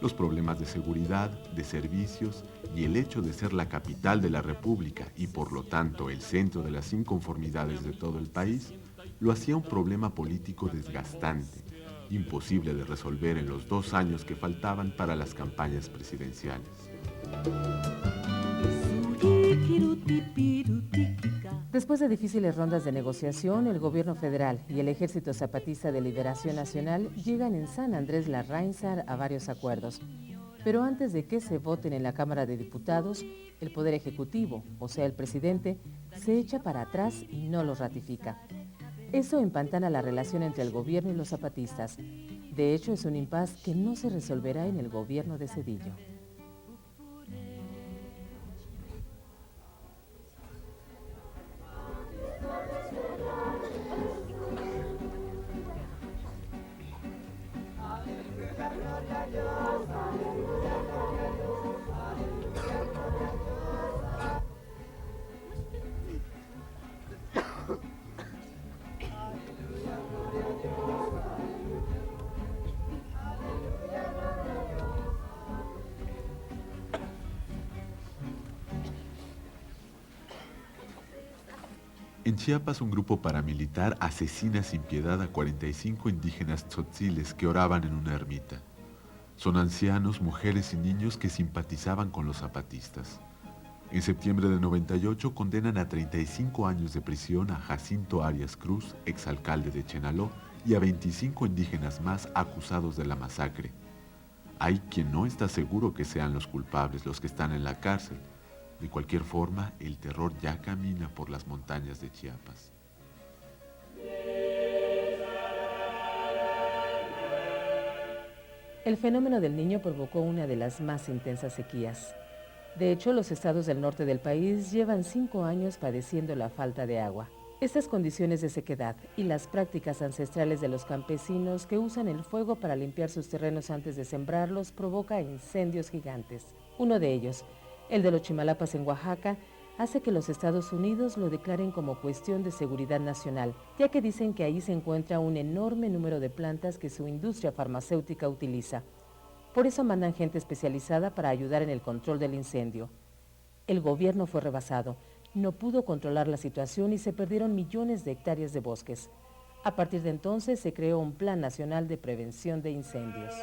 Los problemas de seguridad, de servicios y el hecho de ser la capital de la República y por lo tanto el centro de las inconformidades de todo el país, lo hacía un problema político desgastante, imposible de resolver en los 2 años que faltaban para las campañas presidenciales. Después de difíciles rondas de negociación, el gobierno federal y el Ejército Zapatista de Liberación Nacional llegan en San Andrés Larrainzar a varios acuerdos. Pero antes de que se voten en la Cámara de Diputados, el Poder Ejecutivo, o sea el presidente, se echa para atrás y no los ratifica. Eso empantana la relación entre el gobierno y los zapatistas. De hecho, es un impas que no se resolverá en el gobierno de Zedillo. En Chiapas, un grupo paramilitar asesina sin piedad a 45 indígenas tzotziles que oraban en una ermita. Son ancianos, mujeres y niños que simpatizaban con los zapatistas. En septiembre de 98 condenan a 35 años de prisión a Jacinto Arias Cruz, exalcalde de Chenaló, y a 25 indígenas más acusados de la masacre. Hay quien no está seguro que sean los culpables los que están en la cárcel. De cualquier forma, el terror ya camina por las montañas de Chiapas. El fenómeno del Niño provocó una de las más intensas sequías. De hecho, los estados del norte del país llevan 5 años padeciendo la falta de agua. Estas condiciones de sequedad y las prácticas ancestrales de los campesinos que usan el fuego para limpiar sus terrenos antes de sembrarlos provoca incendios gigantes. Uno de ellos, el de los Chimalapas en Oaxaca, hace que los Estados Unidos lo declaren como cuestión de seguridad nacional, ya que dicen que ahí se encuentra un enorme número de plantas que su industria farmacéutica utiliza. Por eso mandan gente especializada para ayudar en el control del incendio. El gobierno fue rebasado, no pudo controlar la situación y se perdieron millones de hectáreas de bosques. A partir de entonces se creó un Plan Nacional de Prevención de Incendios.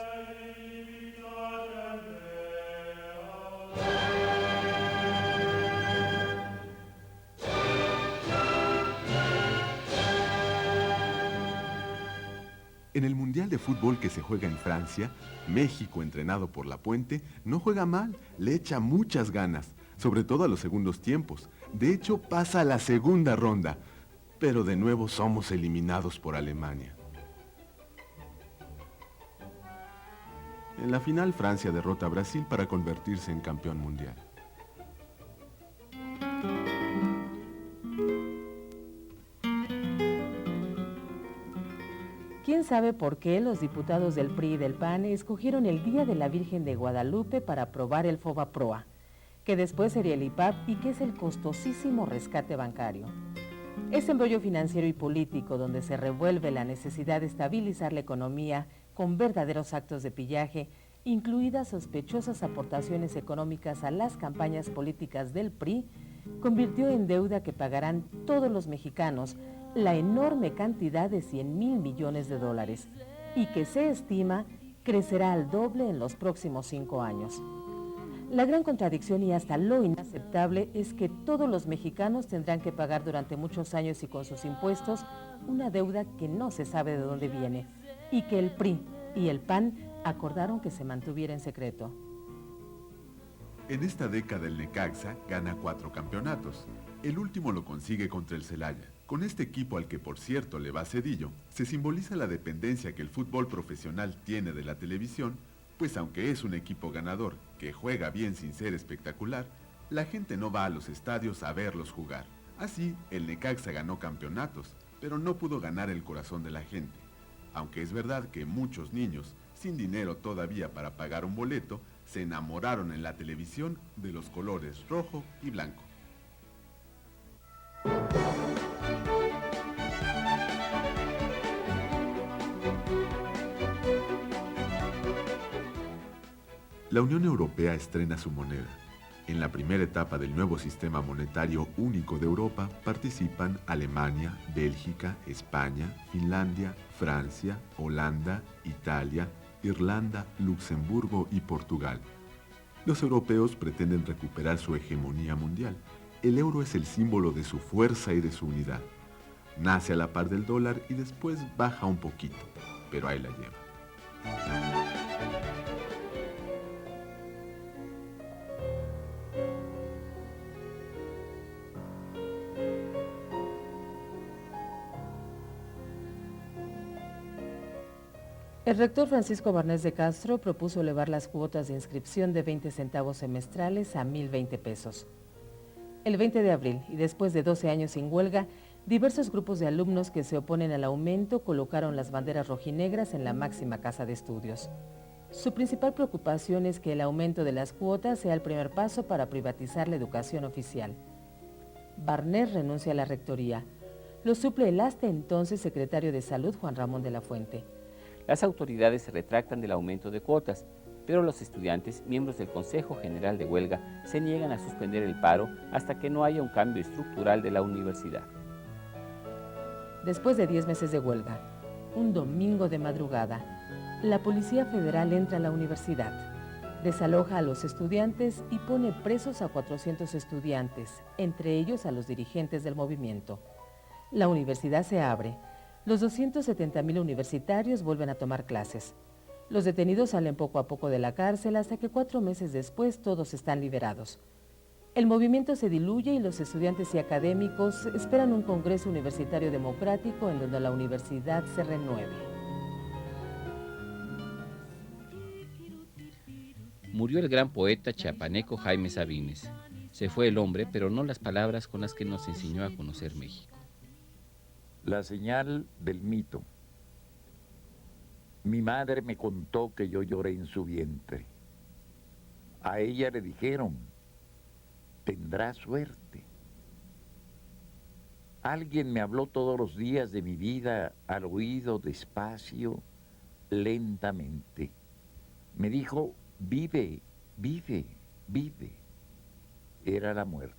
En el Mundial de Fútbol que se juega en Francia, México, entrenado por Lapuente, no juega mal, le echa muchas ganas, sobre todo a los segundos tiempos. De hecho, pasa a la segunda ronda, pero de nuevo somos eliminados por Alemania. En la final, Francia derrota a Brasil para convertirse en campeón mundial. ¿Quién sabe por qué los diputados del PRI y del PAN escogieron el Día de la Virgen de Guadalupe para aprobar el FOBAPROA, que después sería el IPAP y que es el costosísimo rescate bancario? Este embrollo financiero y político donde se revuelve la necesidad de estabilizar la economía con verdaderos actos de pillaje, incluidas sospechosas aportaciones económicas a las campañas políticas del PRI, convirtió en deuda que pagarán todos los mexicanos la enorme cantidad de 100,000 millones de dólares y que se estima crecerá al doble en los próximos 5 años. La gran contradicción y hasta lo inaceptable es que todos los mexicanos tendrán que pagar durante muchos años y con sus impuestos una deuda que no se sabe de dónde viene y que el PRI y el PAN acordaron que se mantuviera en secreto. En esta década el Necaxa gana 4 campeonatos. El último lo consigue contra el Celaya. Con este equipo, al que por cierto le va Cedillo, se simboliza la dependencia que el fútbol profesional tiene de la televisión, pues aunque es un equipo ganador que juega bien sin ser espectacular, la gente no va a los estadios a verlos jugar. Así, el Necaxa ganó campeonatos, pero no pudo ganar el corazón de la gente. Aunque es verdad que muchos niños, sin dinero todavía para pagar un boleto, se enamoraron en la televisión de los colores rojo y blanco. La Unión Europea estrena su moneda. En la primera etapa del nuevo sistema monetario único de Europa participan Alemania, Bélgica, España, Finlandia, Francia, Holanda, Italia, Irlanda, Luxemburgo y Portugal. Los europeos pretenden recuperar su hegemonía mundial. El euro es el símbolo de su fuerza y de su unidad. Nace a la par del dólar y después baja un poquito, pero ahí la lleva. El rector Francisco Barnés de Castro propuso elevar las cuotas de inscripción de 20 centavos semestrales a 1,020 pesos. El 20 de abril, y después de 12 años sin huelga, diversos grupos de alumnos que se oponen al aumento colocaron las banderas rojinegras en la máxima casa de estudios. Su principal preocupación es que el aumento de las cuotas sea el primer paso para privatizar la educación oficial. Barnés renuncia a la rectoría. Lo suple el hasta entonces secretario de Salud, Juan Ramón de la Fuente. Las autoridades se retractan del aumento de cuotas, pero los estudiantes, miembros del Consejo General de Huelga, se niegan a suspender el paro hasta que no haya un cambio estructural de la universidad. Después de 10 meses de huelga, un domingo de madrugada, la Policía Federal entra a la universidad, desaloja a los estudiantes y pone presos a 400 estudiantes, entre ellos a los dirigentes del movimiento. La universidad se abre. Los 270,000 universitarios vuelven a tomar clases. Los detenidos salen poco a poco de la cárcel hasta que 4 meses después todos están liberados. El movimiento se diluye y los estudiantes y académicos esperan un congreso universitario democrático en donde la universidad se renueve. Murió el gran poeta chiapaneco Jaime Sabines. Se fue el hombre, pero no las palabras con las que nos enseñó a conocer México. La señal del mito. Mi madre me contó que yo lloré en su vientre. A ella le dijeron, tendrá suerte. Alguien me habló todos los días de mi vida al oído despacio, lentamente. Me dijo, vive, vive, vive. Era la muerte.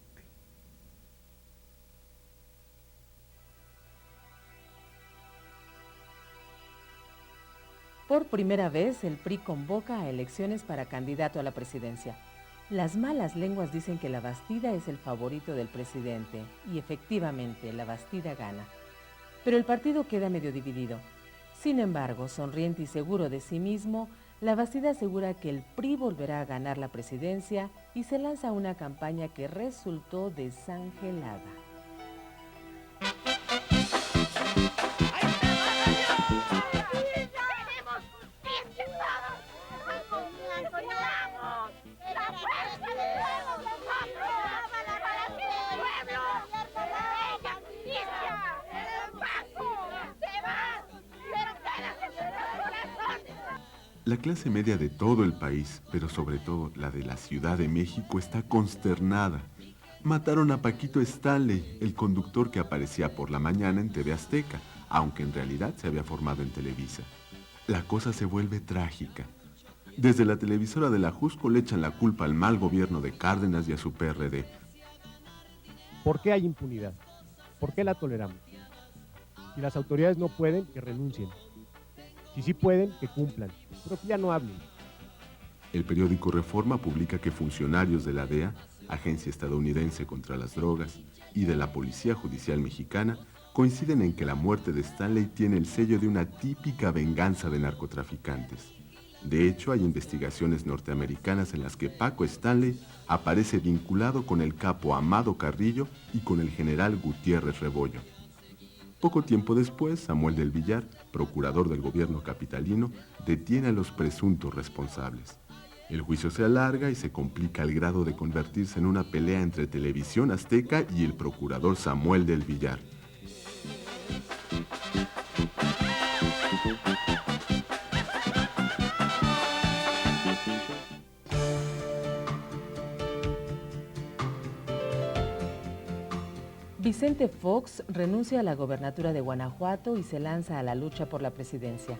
Por primera vez, el PRI convoca a elecciones para candidato a la presidencia. Las malas lenguas dicen que la Bastida es el favorito del presidente, y efectivamente, la Bastida gana. Pero el partido queda medio dividido. Sin embargo, sonriente y seguro de sí mismo, Labastida asegura que el PRI volverá a ganar la presidencia y se lanza una campaña que resultó desangelada. La clase media de todo el país, pero sobre todo la de la Ciudad de México, está consternada. Mataron a Paquito Stanley, el conductor que aparecía por la mañana en TV Azteca, aunque en realidad se había formado en Televisa. La cosa se vuelve trágica. Desde la televisora de la Jusco le echan la culpa al mal gobierno de Cárdenas y a su PRD. ¿Por qué hay impunidad? ¿Por qué la toleramos? Si las autoridades no pueden, que renuncien. Si sí pueden, que cumplan, pero que ya no hablen. El periódico Reforma publica que funcionarios de la DEA, Agencia Estadounidense contra las Drogas, y de la Policía Judicial Mexicana coinciden en que la muerte de Stanley tiene el sello de una típica venganza de narcotraficantes. De hecho, hay investigaciones norteamericanas en las que Paco Stanley aparece vinculado con el capo Amado Carrillo y con el general Gutiérrez Rebollo. Poco tiempo después, Samuel del Villar, procurador del gobierno capitalino, detiene a los presuntos responsables. El juicio se alarga y se complica al grado de convertirse en una pelea entre Televisión Azteca y el procurador Samuel del Villar. Vicente Fox renuncia a la gobernatura de Guanajuato y se lanza a la lucha por la presidencia.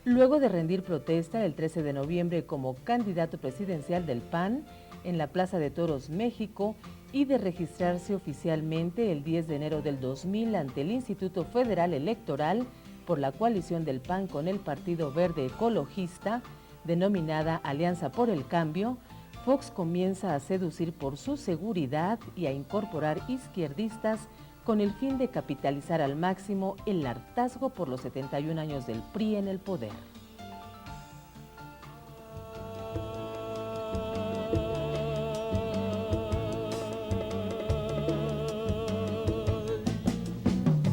Luego de rendir protesta el 13 de noviembre como candidato presidencial del PAN en la Plaza de Toros, México, y de registrarse oficialmente el 10 de enero del 2000 ante el Instituto Federal Electoral por la coalición del PAN con el Partido Verde Ecologista, denominada Alianza por el Cambio, Fox comienza a seducir por su seguridad y a incorporar izquierdistas con el fin de capitalizar al máximo el hartazgo por los 71 años del PRI en el poder.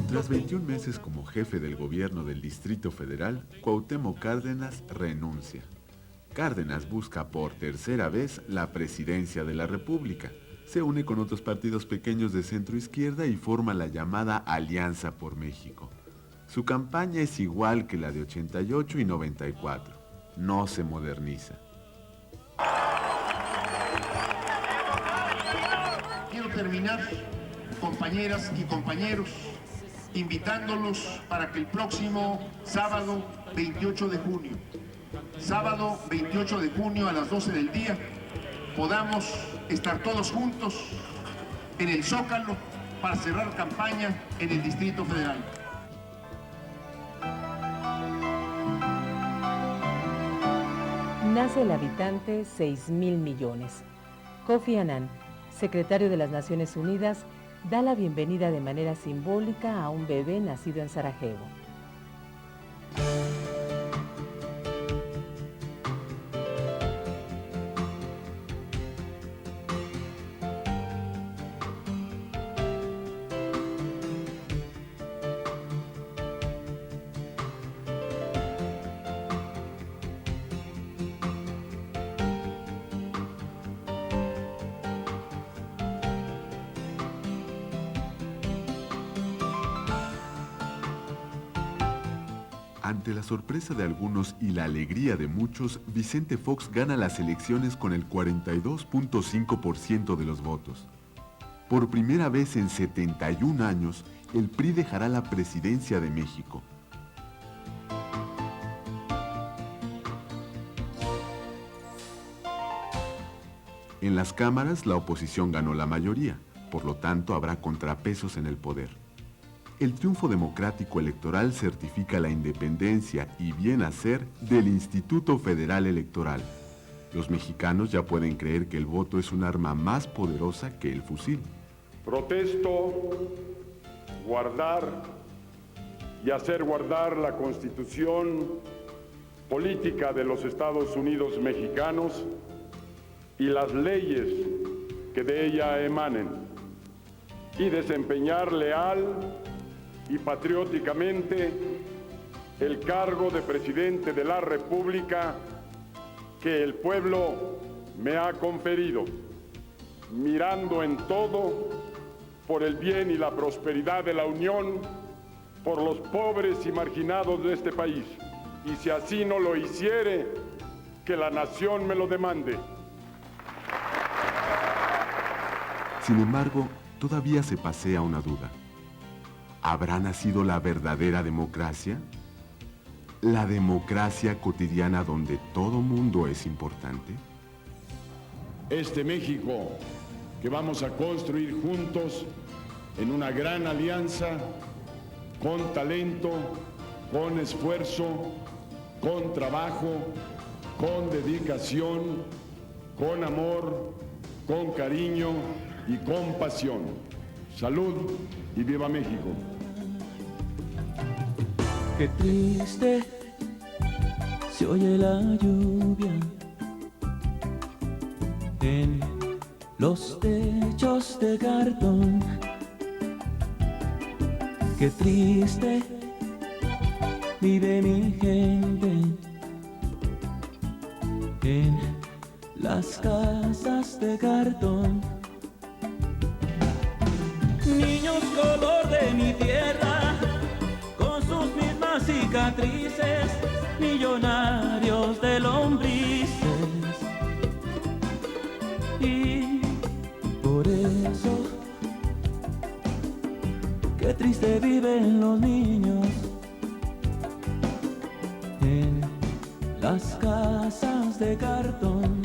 Tras 21 meses como jefe del gobierno del Distrito Federal, Cuauhtémoc Cárdenas renuncia. Cárdenas busca por tercera vez la presidencia de la República. Se une con otros partidos pequeños de centro izquierda y forma la llamada Alianza por México. Su campaña es igual que la de 88 y 94. No se moderniza. Quiero terminar, compañeras y compañeros, invitándolos para que el próximo sábado 28 de junio, a las 12 del día, podamos estar todos juntos en el Zócalo para cerrar campaña en el Distrito Federal. Nace el habitante 6,000 millones. Kofi Annan, secretario de las Naciones Unidas, da la bienvenida de manera simbólica a un bebé nacido en Sarajevo. Ante la sorpresa de algunos y la alegría de muchos, Vicente Fox gana las elecciones con el 42.5% de los votos. Por primera vez en 71 años, el PRI dejará la presidencia de México. En las cámaras, la oposición ganó la mayoría, por lo tanto habrá contrapesos en el poder. El triunfo democrático electoral certifica la independencia y bien hacer del Instituto Federal Electoral. Los mexicanos ya pueden creer que el voto es un arma más poderosa que el fusil. Protesto guardar y hacer guardar la Constitución política de los Estados Unidos mexicanos y las leyes que de ella emanen, y desempeñar leal y patrióticamente el cargo de presidente de la República que el pueblo me ha conferido, mirando en todo por el bien y la prosperidad de la Unión, por los pobres y marginados de este país, y si así no lo hiciere, que la nación me lo demande. Sin embargo, todavía se pasea una duda. ¿Habrá nacido la verdadera democracia? ¿La democracia cotidiana donde todo mundo es importante? Este México que vamos a construir juntos en una gran alianza, con talento, con esfuerzo, con trabajo, con dedicación, con amor, con cariño y con pasión. Salud y viva México. Qué triste se oye la lluvia en los techos de cartón. Qué triste vive mi gente en las casas de cartón. Niños color de mi tierra, con sus mismas cicatrices, millonarios de lombrices. Y por eso, qué triste viven los niños en las casas de cartón.